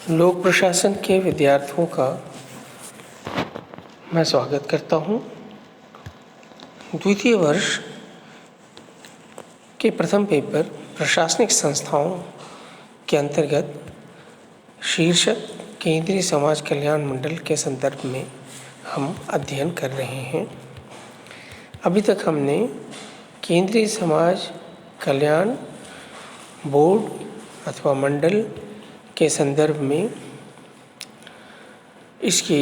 लोक प्रशासन के विद्यार्थियों का मैं स्वागत करता हूं। द्वितीय वर्ष के प्रथम पेपर प्रशासनिक संस्थाओं के अंतर्गत शीर्षक केंद्रीय समाज कल्याण मंडल के संदर्भ में हम अध्ययन कर रहे हैं। अभी तक हमने केंद्रीय समाज कल्याण बोर्ड अथवा मंडल के संदर्भ में इसके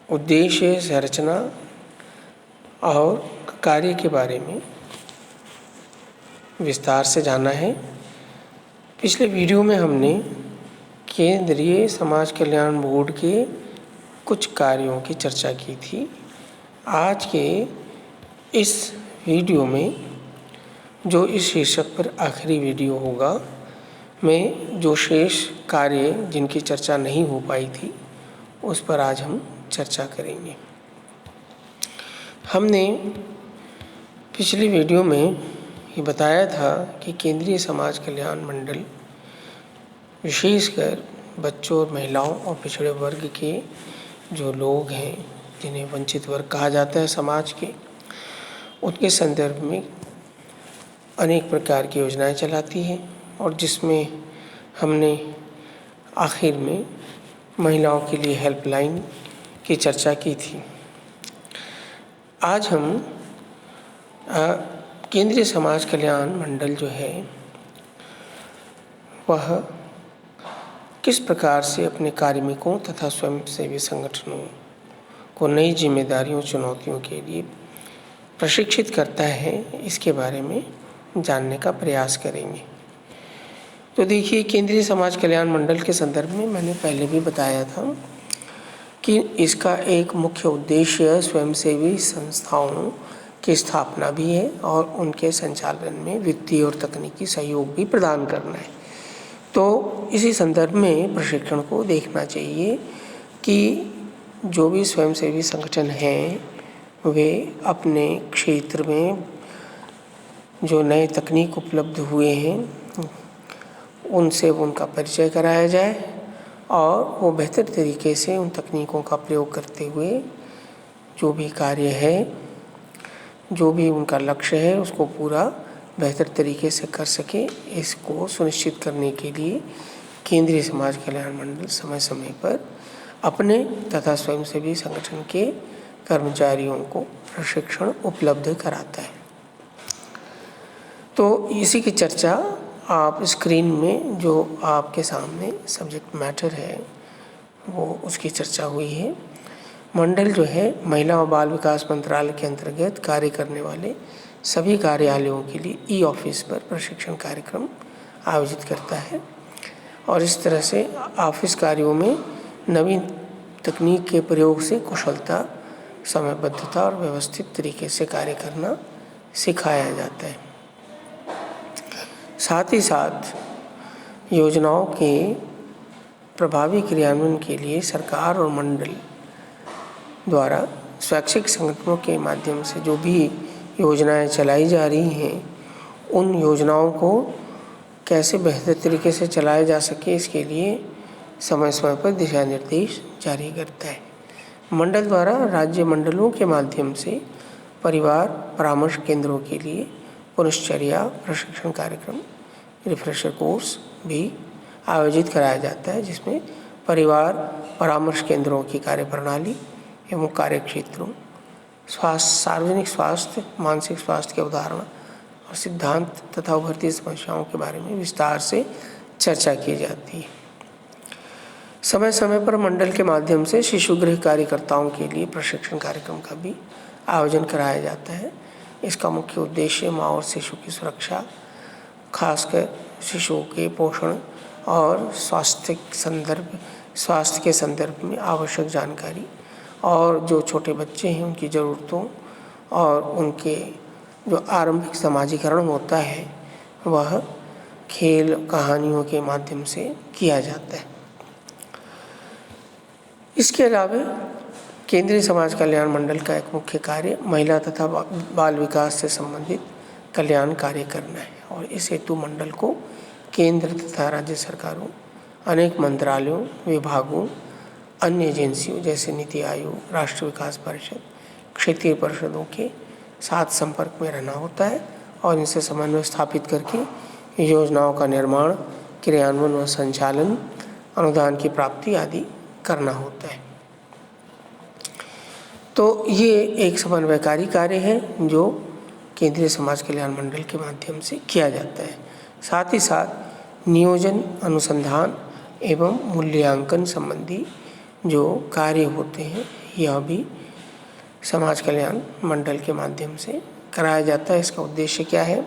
उद्देश्य, संरचना और कार्य के बारे में विस्तार से जाना है। पिछले वीडियो में हमने केंद्रीय समाज कल्याण बोर्ड के कुछ कार्यों की चर्चा की थी। आज के इस वीडियो में, जो इस शीर्षक पर आखिरी वीडियो होगा, में जो शेष कार्य जिनकी चर्चा नहीं हो पाई थी उस पर आज हम चर्चा करेंगे। हमने पिछली वीडियो में ये बताया था कि केंद्रीय समाज कल्याण मंडल विशेषकर बच्चों और महिलाओं और पिछड़े वर्ग के जो लोग हैं, जिन्हें वंचित वर्ग कहा जाता है समाज के, उनके संदर्भ में अनेक प्रकार की योजनाएं चलाती है और जिसमें हमने आखिर में महिलाओं के लिए हेल्पलाइन की चर्चा की थी। आज हम केंद्रीय समाज कल्याण मंडल जो है वह किस प्रकार से अपने कार्मिकों तथा स्वयंसेवी संगठनों को नई जिम्मेदारियों, चुनौतियों के लिए प्रशिक्षित करता है, इसके बारे में जानने का प्रयास करेंगे। तो देखिए, केंद्रीय समाज कल्याण मंडल के संदर्भ में मैंने पहले भी बताया था कि इसका एक मुख्य उद्देश्य स्वयंसेवी संस्थाओं की स्थापना भी है और उनके संचालन में वित्तीय और तकनीकी सहयोग भी प्रदान करना है। तो इसी संदर्भ में प्रशिक्षण को देखना चाहिए कि जो भी स्वयंसेवी संगठन हैं वे अपने क्षेत्र में जो नए तकनीक उपलब्ध हुए हैं उनसे उनका परिचय कराया जाए और वो बेहतर तरीके से उन तकनीकों का प्रयोग करते हुए जो भी कार्य है, जो भी उनका लक्ष्य है, उसको पूरा बेहतर तरीके से कर सके। इसको सुनिश्चित करने के लिए केंद्रीय समाज कल्याण मंडल समय समय पर अपने तथा स्वयंसेवी संगठन के कर्मचारियों को प्रशिक्षण उपलब्ध कराता है। तो इसी की चर्चा आप स्क्रीन में जो आपके सामने सब्जेक्ट मैटर है वो उसकी चर्चा हुई है। मंडल जो है महिला और बाल विकास मंत्रालय के अंतर्गत कार्य करने वाले सभी कार्यालयों के लिए ई ऑफिस पर प्रशिक्षण कार्यक्रम आयोजित करता है और इस तरह से ऑफिस कार्यों में नवीन तकनीक के प्रयोग से कुशलता, समयबद्धता और व्यवस्थित तरीके से कार्य करना सिखाया जाता है। साथ ही साथ योजनाओं के प्रभावी क्रियान्वयन के लिए सरकार और मंडल द्वारा स्वैच्छिक संगठनों के माध्यम से जो भी योजनाएं चलाई जा रही हैं, उन योजनाओं को कैसे बेहतर तरीके से चलाया जा सके, इसके लिए समय समय पर दिशा निर्देश जारी करता है। मंडल द्वारा राज्य मंडलों के माध्यम से परिवार परामर्श केंद्रों के लिए पुनश्चर्या प्रशिक्षण कार्यक्रम, रिफ्रेशर कोर्स भी आयोजित कराया जाता है, जिसमें परिवार परामर्श केंद्रों की कार्यप्रणाली एवं कार्यक्षेत्रों, स्वास्थ्य, सार्वजनिक स्वास्थ्य, मानसिक स्वास्थ्य के उदाहरण और सिद्धांत तथा उभरती समस्याओं के बारे में विस्तार से चर्चा की जाती है। समय समय पर मंडल के माध्यम से शिशु गृह कार्यकर्ताओं के लिए प्रशिक्षण कार्यक्रम का भी आयोजन कराया जाता है। इसका मुख्य उद्देश्य माँ और शिशु की सुरक्षा, खासकर शिशुओं के पोषण और स्वास्थ्य के संदर्भ में आवश्यक जानकारी और जो छोटे बच्चे हैं उनकी ज़रूरतों और उनके जो आरंभिक समाजीकरण होता है वह खेल कहानियों के माध्यम से किया जाता है। इसके अलावा केंद्रीय समाज कल्याण मंडल का एक मुख्य कार्य महिला तथा बाल विकास से संबंधित कल्याण कार्य करना है और इस हेतु मंडल को केंद्र तथा राज्य सरकारों अनेक मंत्रालयों, विभागों, अन्य एजेंसियों जैसे नीति आयोग, राष्ट्रीय विकास परिषद, क्षेत्रीय परिषदों के साथ संपर्क में रहना होता है और इनसे समन्वय स्थापित करके योजनाओं का निर्माण, क्रियान्वयन व संचालन, अनुदान की प्राप्ति आदि करना होता है। तो ये एक समन्वयकारी कार्य है जो केंद्रीय समाज कल्याण मंडल के माध्यम से किया जाता है। साथ ही साथ नियोजन, अनुसंधान एवं मूल्यांकन संबंधी जो कार्य होते हैं यह भी समाज कल्याण मंडल के माध्यम से कराया जाता है। इसका उद्देश्य क्या है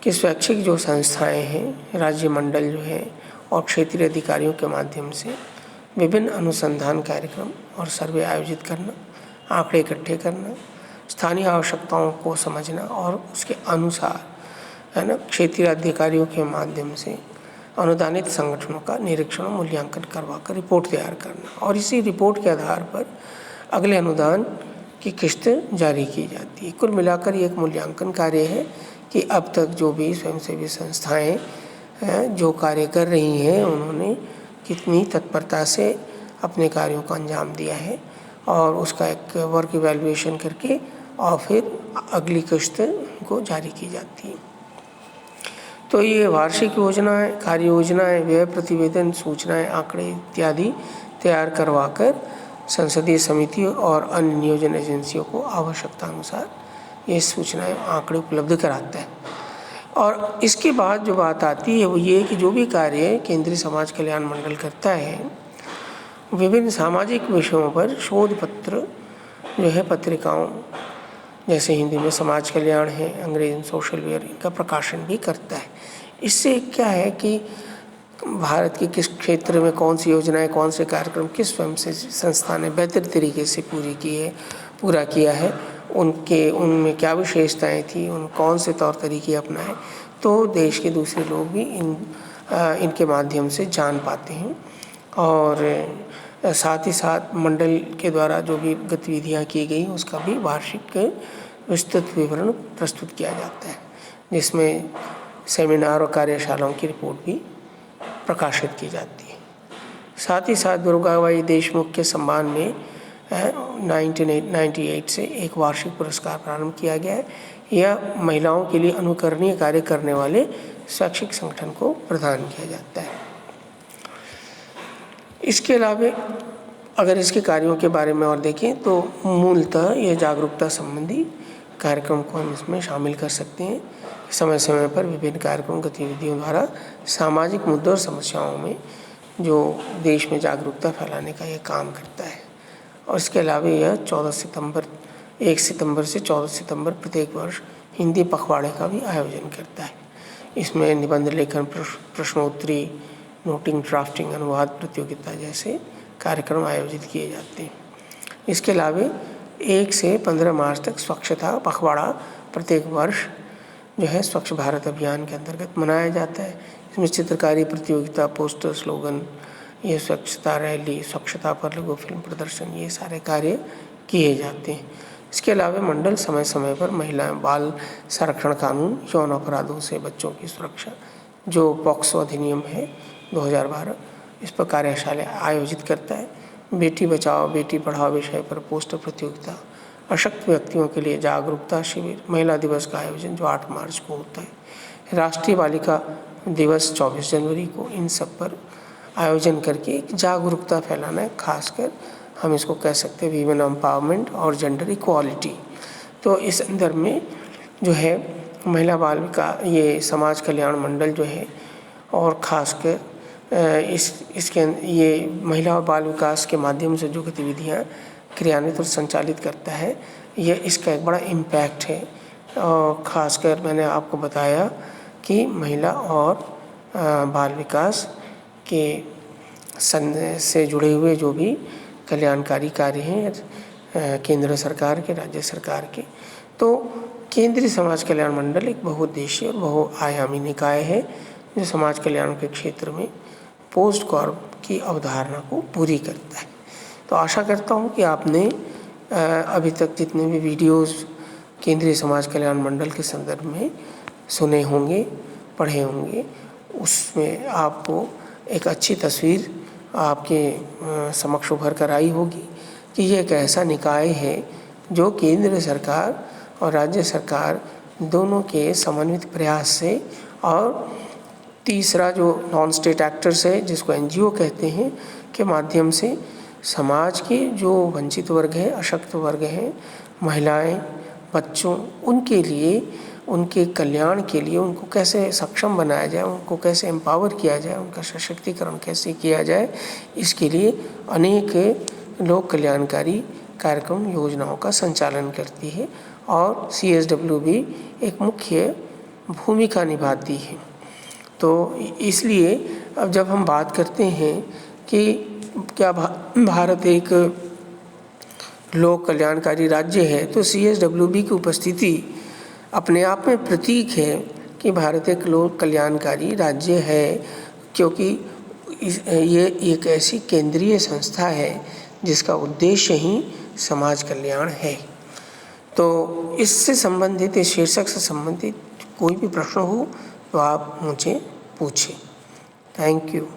कि स्वैच्छिक जो संस्थाएं हैं, राज्य मंडल जो है और क्षेत्रीय अधिकारियों के माध्यम से विभिन्न अनुसंधान कार्यक्रम और सर्वे आयोजित करना, आंकड़े इकट्ठे करना, स्थानीय आवश्यकताओं को समझना और उसके अनुसार है ना क्षेत्रीय अधिकारियों के माध्यम से अनुदानित संगठनों का निरीक्षण और मूल्यांकन करवाकर रिपोर्ट तैयार करना और इसी रिपोर्ट के आधार पर अगले अनुदान की किस्त जारी की जाती है। कुल मिलाकर ये एक मूल्यांकन कार्य है कि अब तक जो भी स्वयंसेवी संस्थाएं जो कार्य कर रही हैं उन्होंने कितनी तत्परता से अपने कार्यों को अंजाम दिया है और उसका एक वर्क इवैल्यूएशन करके और फिर अगली किस्त को जारी की जाती है। तो ये वार्षिक योजनाएं, कार्य योजनाएं, व्यय प्रतिवेदन, सूचनाएं, आंकड़े इत्यादि तैयार करवाकर संसदीय समिति और अन्य नियोजन एजेंसियों को आवश्यकता अनुसार ये सूचनाएं, आंकड़े उपलब्ध कराता है। और इसके बाद जो बात आती है वो ये कि जो भी कार्य केंद्रीय समाज कल्याण मंडल करता है, विभिन्न सामाजिक विषयों पर शोध पत्र जो है पत्रिकाओं जैसे हिंदी में समाज कल्याण है, अंग्रेजी में सोशल वेयर, इनका प्रकाशन भी करता है। इससे क्या है कि भारत के किस क्षेत्र में कौन सी योजनाएं, कौन से कार्यक्रम किस स्वयंसेवी संस्था ने बेहतर तरीके से पूरा किया है, उनमें क्या विशेषताएं थी, उन कौन से तौर तरीके अपनाए, तो देश के दूसरे लोग भी इनके माध्यम से जान पाते हैं। और साथ ही साथ मंडल के द्वारा जो भी गतिविधियां की गई उसका भी वार्षिक विस्तृत विवरण प्रस्तुत किया जाता है, जिसमें सेमिनार और कार्यशालाओं की रिपोर्ट भी प्रकाशित की जाती है। साथ ही साथ दुर्गाबाई देशमुख के सम्मान में 1998 से एक वार्षिक पुरस्कार प्रारंभ किया गया है। यह महिलाओं के लिए अनुकरणीय कार्य करने वाले शैक्षिक संगठन को प्रदान किया जाता है। इसके अलावा अगर इसके कार्यों के बारे में और देखें तो मूलतः यह जागरूकता संबंधी कार्यक्रम को हम इसमें शामिल कर सकते हैं। समय समय पर विभिन्न कार्यक्रम गतिविधियों द्वारा सामाजिक मुद्दों और समस्याओं में जो देश में जागरूकता फैलाने का यह काम करता है। और इसके अलावा यह 1 सितंबर से 14 सितंबर प्रत्येक वर्ष हिंदी पखवाड़े का भी आयोजन करता है। इसमें निबंध लेखन, प्रश्नोत्तरी, नोटिंग, ड्राफ्टिंग, अनुवाद प्रतियोगिता जैसे कार्यक्रम आयोजित किए जाते हैं। इसके अलावा 1 से 15 मार्च तक स्वच्छता पखवाड़ा प्रत्येक वर्ष जो है स्वच्छ भारत अभियान के अंतर्गत मनाया जाता है। इसमें चित्रकारी प्रतियोगिता, पोस्टर, स्लोगन, ये स्वच्छता रैली, स्वच्छता पर लघु फिल्म प्रदर्शन, ये सारे कार्य किए जाते हैं। इसके अलावा मंडल समय समय पर महिला बाल संरक्षण कानून, यौन अपराधों से बच्चों की सुरक्षा जो पॉक्सो अधिनियम है 2012, इस पर कार्यशाला आयोजित करता है। बेटी बचाओ बेटी पढ़ाओ विषय पर पोस्टर प्रतियोगिता, अशक्त व्यक्तियों के लिए जागरूकता शिविर, महिला दिवस का आयोजन जो 8 मार्च को होता है, राष्ट्रीय बालिका दिवस 24 जनवरी को, इन सब पर आयोजन करके एक जागरूकता फैलाना है। खासकर हम इसको कह सकते हैं वीमेन एम्पावरमेंट और जेंडर इक्वालिटी। तो इस संदर्भ में जो है महिला बाल विकास ये समाज कल्याण मंडल जो है और खासकर इसके ये महिला और बाल विकास के माध्यम से जो गतिविधियाँ क्रियान्वित और संचालित करता है, ये इसका एक बड़ा इम्पैक्ट है। और ख़ासकर मैंने आपको बताया कि महिला और बाल विकास के से जुड़े हुए जो भी कल्याणकारी कार्य हैं केंद्र सरकार के, राज्य सरकार के, तो केंद्रीय समाज कल्याण मंडल एक बहुउद्देशीय और बहुआयामी निकाय है जो समाज कल्याण के क्षेत्र में पोस्ट कॉर्प की अवधारणा को पूरी करता है। तो आशा करता हूँ कि आपने अभी तक जितने भी वीडियोस केंद्रीय समाज कल्याण मंडल के संदर्भ में सुने होंगे, पढ़े होंगे, उसमें आपको एक अच्छी तस्वीर आपके समक्ष उभर कर आई होगी कि ये एक ऐसा निकाय है जो केंद्र सरकार और राज्य सरकार दोनों के समन्वित प्रयास से, और तीसरा जो नॉन स्टेट एक्टर्स है जिसको एनजीओ कहते हैं, के माध्यम से समाज के जो वंचित वर्ग है, अशक्त वर्ग हैं, महिलाएं, बच्चों, उनके लिए, उनके कल्याण के लिए उनको कैसे सक्षम बनाया जाए, उनको कैसे एम्पावर किया जाए, उनका सशक्तिकरण कैसे किया जाए, इसके लिए अनेक लोक कल्याणकारी कार्यक्रम योजनाओं का संचालन करती है और CSW भी एक मुख्य भूमिका निभाती है। तो इसलिए अब जब हम बात करते हैं कि क्या भारत एक लोक कल्याणकारी राज्य है, तो CSWB की उपस्थिति अपने आप में प्रतीक है कि भारत एक लोक कल्याणकारी राज्य है, क्योंकि ये एक ऐसी केंद्रीय संस्था है जिसका उद्देश्य ही समाज कल्याण है। तो इससे संबंधित, इस शीर्षक से संबंधित कोई भी प्रश्न हो तो आप मुझे पूछें। Thank you.